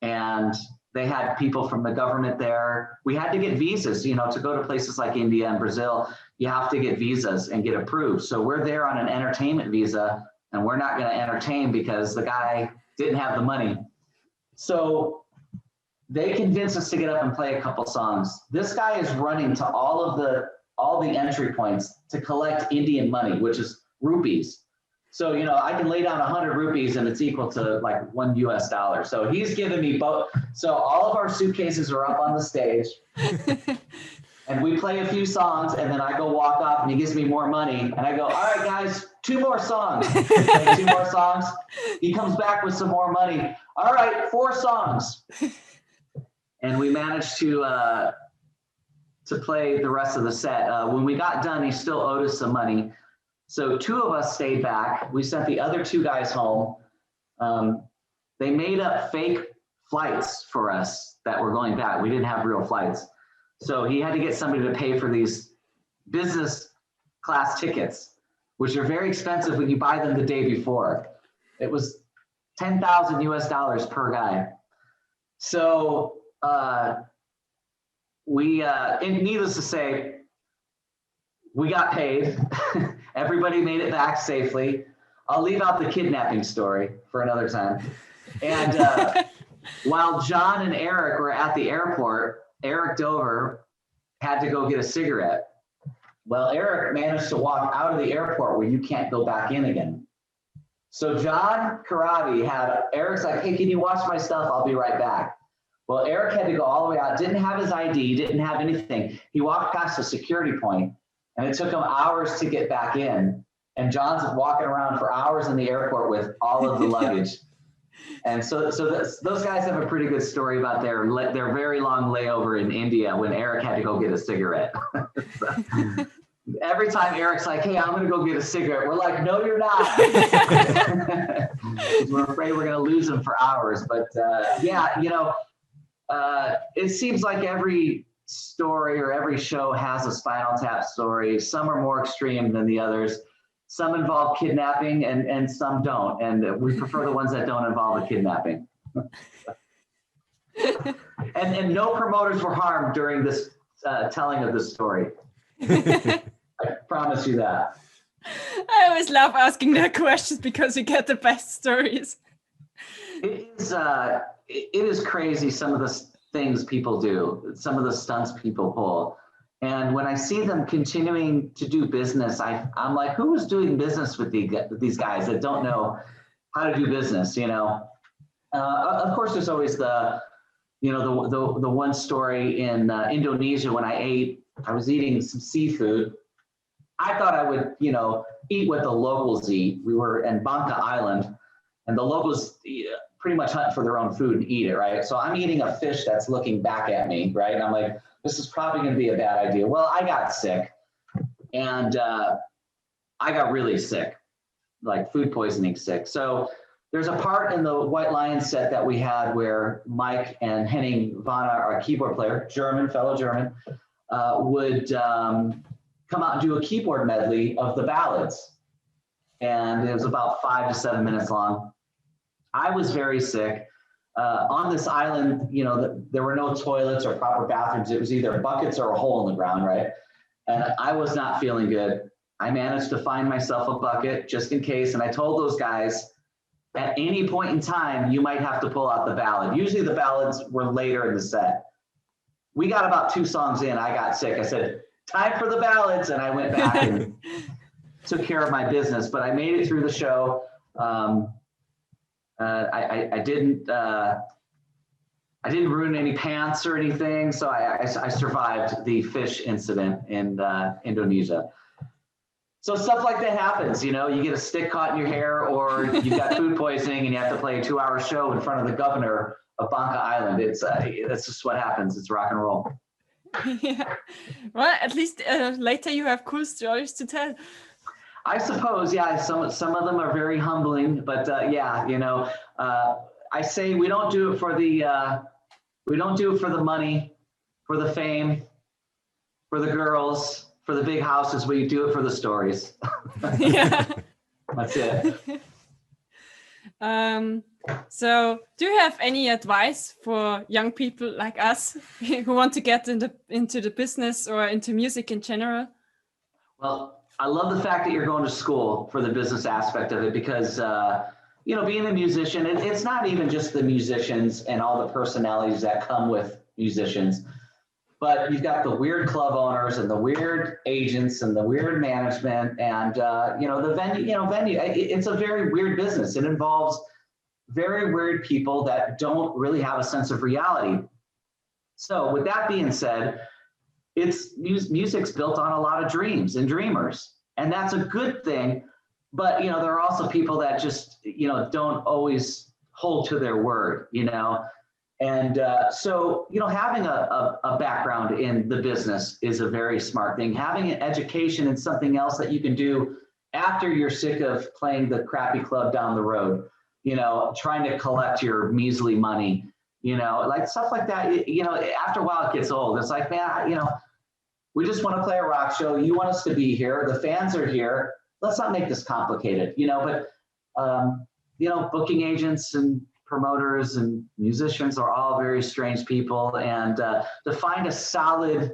B: And they had people from the government there. We had to get visas, you know, to go to places like India and Brazil. You have to get visas and get approved. So we're there on an entertainment visa, and we're not going to entertain because the guy didn't have the money. So they convinced us to get up and play a couple songs. This guy is running to all the entry points to collect Indian money, which is rupees. So, you know, I can lay down 100 rupees and it's equal to like $1 US. So he's giving me both. So all of our suitcases are up on the stage and we play a few songs, and then I go walk off and he gives me more money. And I go, all right, guys, 2 more songs. Play 2 more songs. He comes back with some more money. All right, 4 songs. And we managed to play the rest of the set. When we got done, he still owed us some money. So 2 of us stayed back. We sent the other 2 guys home. They made up fake flights for us that were going back. We didn't have real flights. So he had to get somebody to pay for these business class tickets, which are very expensive when you buy them the day before. It was $10,000 US per guy. So needless to say, we got paid. Everybody made it back safely. I'll leave out the kidnapping story for another time. And while John and Eric were at the airport, Eric Dover had to go get a cigarette. Well, Eric managed to walk out of the airport where you can't go back in again. So John Karabi Eric's like, hey, can you watch my stuff? I'll be right back. Well, Eric had to go all the way out, didn't have his ID, didn't have anything. He walked past a security point, and it took him hours to get back in. And John's walking around for hours in the airport with all of the luggage. And those guys have a pretty good story about their very long layover in India when Eric had to go get a cigarette. Every time Eric's like, hey, I'm going to go get a cigarette, we're like, no, you're not. We're afraid we're going to lose him for hours. But yeah, you know, it seems like every story or every show has a Spinal Tap story. Some are more extreme than the others. Some involve kidnapping and some don't. And we prefer the ones that don't involve a kidnapping. and no promoters were harmed during this telling of this story. I promise you that.
A: I always love asking that questions because you get the best stories.
B: It is crazy, some of the things people do, some of the stunts people pull. And when I see them continuing to do business, I'm like, who is doing business with these guys that don't know how to do business, you know? Of course, there's always the one story in Indonesia when I was eating some seafood. I thought I would, you know, eat what the locals eat. We were in Bangka Island, and the locals pretty much hunt for their own food and eat it, right? So I'm eating a fish that's looking back at me, right? And I'm like, this is probably going to be a bad idea. Well, I got sick, and I got really sick, like food poisoning sick. So there's a part in the White Lion set that we had where Mike and Henning Vanna, our keyboard player, fellow German, would come out and do a keyboard medley of the ballads. And it was about 5 to 7 minutes long. I was very sick. On this island, you know, there were no toilets or proper bathrooms. It was either buckets or a hole in the ground, right? And I was not feeling good. I managed to find myself a bucket just in case. And I told those guys, at any point in time, you might have to pull out the ballad. Usually the ballads were later in the set. We got about 2 songs in, I got sick. I said, time for the ballads. And I went back and took care of my business, but I made it through the show. I didn't ruin any pants or anything. So I survived the fish incident in Indonesia. So stuff like that happens, you know, you get a stick caught in your hair, or you've got food poisoning and you have to play a 2-hour show in front of the governor of Bangka Island. That's just what happens. It's rock and roll.
A: Yeah. Well, at least later you have cool stories to tell.
B: I suppose, yeah. Some of them are very humbling, but yeah, you know, I say we don't do it for the money, for the fame, for the girls, for the big houses. We do it for the stories.
A: Yeah.
B: That's it.
A: So do you have any advice for young people like us who want to get into the business or into music in general?
B: Well, I love the fact that you're going to school for the business aspect of it, because you know, being a musician, it's not even just the musicians and all the personalities that come with musicians, but you've got the weird club owners and the weird agents and the weird management and you know, the venue. It's a very weird business. It involves very weird people that don't really have a sense of reality. So with that being said, music's built on a lot of dreams and dreamers, and that's a good thing. But, you know, there are also people that just, you know, don't always hold to their word, you know. And so, you know, having a background in the business is a very smart thing. Having an education in something else that you can do after you're sick of playing the crappy club down the road, you know, trying to collect your measly money, you know, like stuff like that. You know, after a while it gets old. It's like, man, you know, we just want to play a rock show. You want us to be here. The fans are here. Let's not make this complicated, you know. But, you know, booking agents and promoters and musicians are all very strange people. And to find a solid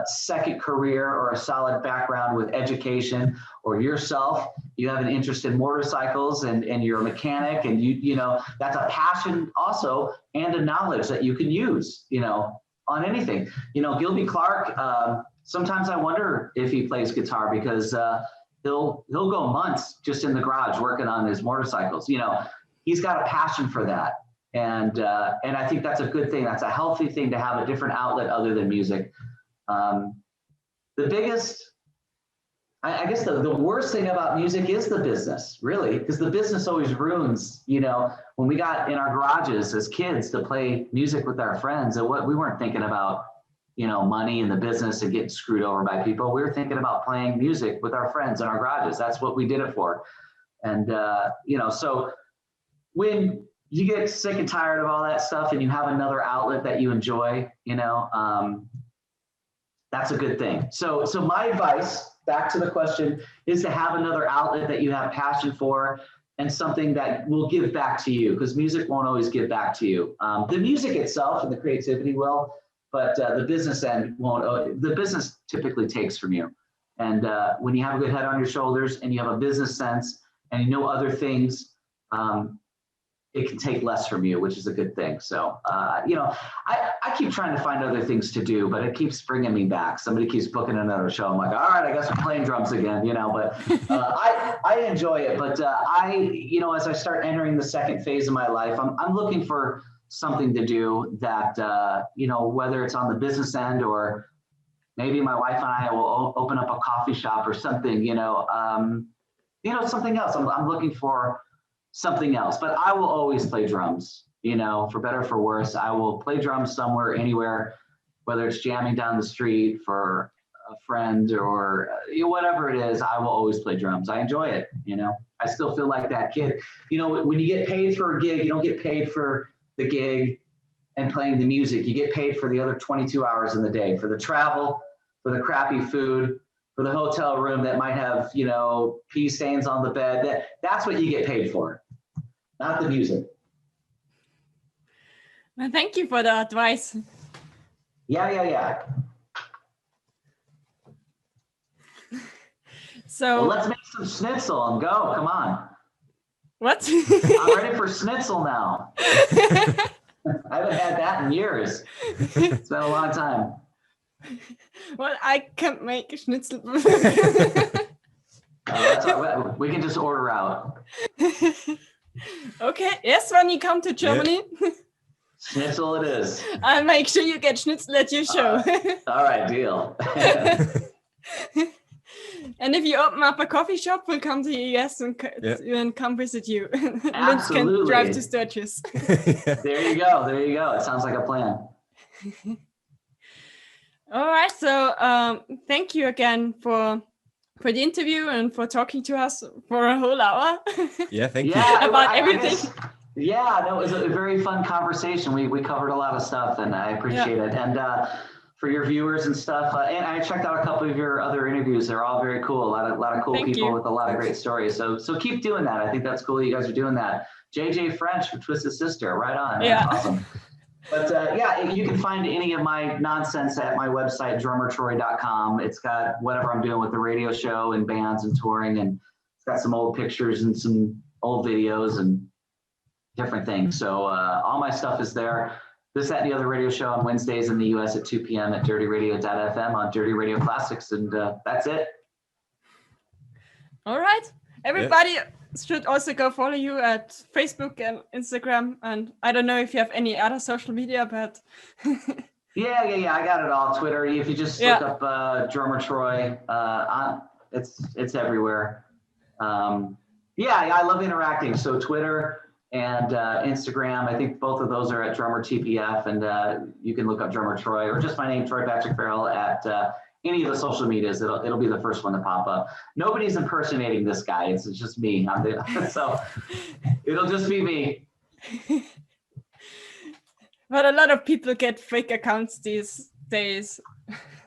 B: second career or a solid background with education, or yourself, you have an interest in motorcycles and you're a mechanic, and you know, that's a passion also and a knowledge that you can use, you know, on anything. You know, Gilby Clarke, sometimes I wonder if he plays guitar, because he'll go months just in the garage working on his motorcycles. You know, he's got a passion for that. And I think that's a good thing. That's a healthy thing, to have a different outlet other than music. The biggest I guess the worst thing about music is the business, really, because the business always ruins, when we got in our garages as kids to play music with our friends, and what we weren't thinking about, money and the business and getting screwed over by people. We were thinking about playing music with our friends in our garages. That's what we did it for. And, so when you get sick and tired of all that stuff and you have another outlet that you enjoy, that's a good thing. So my advice, back to the question, is to have another outlet that you have passion for and something that will give back to you, because music won't always give back to you. The music itself and the creativity will, but the business end won't. The business typically takes from you. And when you have a good head on your shoulders and you have a business sense and you know other things, it can take less from you, which is a good thing. So, I keep trying to find other things to do, but it keeps bringing me back. Somebody keeps booking another show. I'm like, all right, I guess I'm playing drums again, but I enjoy it. But as I start entering the second phase of my life, I'm looking for something to do that, whether it's on the business end or maybe my wife and I will open up a coffee shop or something, something else. I'm looking for something else, but I will always play drums, for better or for worse. I will play drums somewhere, anywhere, whether it's jamming down the street for a friend or whatever it is. I will always play drums. I enjoy it. I still feel like that kid. When you get paid for a gig, you don't get paid for the gig and playing the music. You get paid for the other 22 hours in the day, for the travel, for the crappy food, for the hotel room that might have, pee stains on the bed. That's what you get paid for, not the music.
A: Well, thank you for the advice.
B: Yeah.
A: So
B: let's make some schnitzel and go. Come on.
A: What?
B: I'm ready for schnitzel now. I haven't had that in years. It's been a long time.
A: Well, I can't make schnitzel.
B: That's all, we can just order out.
A: Okay. Yes, when you come to Germany.
B: Yeah. Schnitzel it is.
A: I'll make sure you get schnitzel at your show.
B: All right, deal.
A: And if you open up a coffee shop, we'll come to the US and come visit you. Vince can drive to Sturgis.
B: There you go. It sounds like a plan.
A: All right. So thank you again for the interview and for talking to us for a whole hour.
C: Yeah, thank you.
A: About everything.
B: It was a very fun conversation. We covered a lot of stuff, and I appreciate it. And for your viewers and stuff, and I checked out a couple of your other interviews. They're all very cool. A lot of cool people with a lot of great stories. So keep doing that. I think that's cool. You guys are doing that. JJ French from Twisted Sister, right on.
A: Yeah.
B: That's awesome. But you can find any of my nonsense at my website, drummertroy.com. It's got whatever I'm doing with the radio show and bands and touring, and it's got some old pictures and some old videos and different things. So all my stuff is there. This, that, and the other radio show on Wednesdays in the US at 2 p.m. at dirtyradio.fm on Dirty Radio Classics. And that's it.
A: All right. Everybody should also go follow you at Facebook and Instagram. And I don't know if you have any other social media, but...
B: Yeah. I got it all. Twitter. If you just look up Drummer Troy, it's everywhere. I love interacting. So Twitter and Instagram, I think both of those are at Drummer TPF, and you can look up Drummer Troy or just my name, Troy Patrick Farrell, at any of the social medias. It'll be the first one to pop up. Nobody's impersonating this guy. It's just me. So it'll just be me.
A: But a lot of people get fake accounts these days.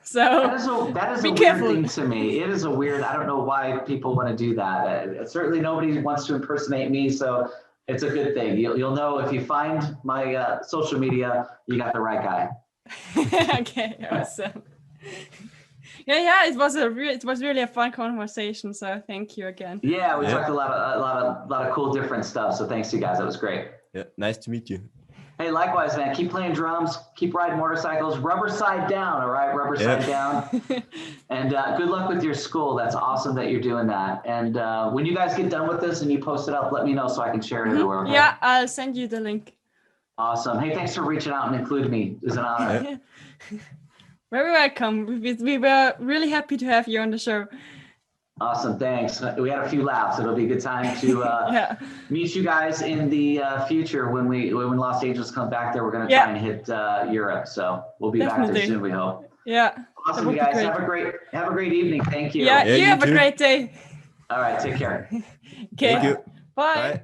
A: So
B: that is
A: be
B: a
A: careful.
B: weird thing to me. It is a weird, I don't know why people want to do that. Certainly nobody wants to impersonate me, so it's a good thing. You'll know if you find my social media, you got the right guy.
A: Okay, awesome. It was really a fun conversation. So thank you again.
B: Yeah, we talked a lot of cool different stuff. So thanks you guys. That was great.
C: Yeah, nice to meet you.
B: Hey, likewise, man. Keep playing drums. Keep riding motorcycles. Rubber side down, all right? Rubber side down. And good luck with your school. That's awesome that you're doing that. And when you guys get done with this and you post it up, let me know so I can share it everywhere. Okay?
A: Yeah, I'll send you the link.
B: Awesome. Hey, thanks for reaching out and including me. It was an honor.
A: Very welcome. We were really happy to have you on the show.
B: Awesome, thanks. We had a few laughs. It'll be a good time to
A: Yeah.
B: meet you guys in the future when Los Angeles comes back there. We're going to try and hit Europe, so we'll be back there soon. We hope.
A: Yeah.
B: Awesome, you guys. Have a great evening. Thank you.
A: Yeah,
C: Yeah,
A: you
C: you
A: have a
C: too.
A: great day.
B: All right, take care.
A: Okay.
C: Thank you.
A: Bye.
C: Bye.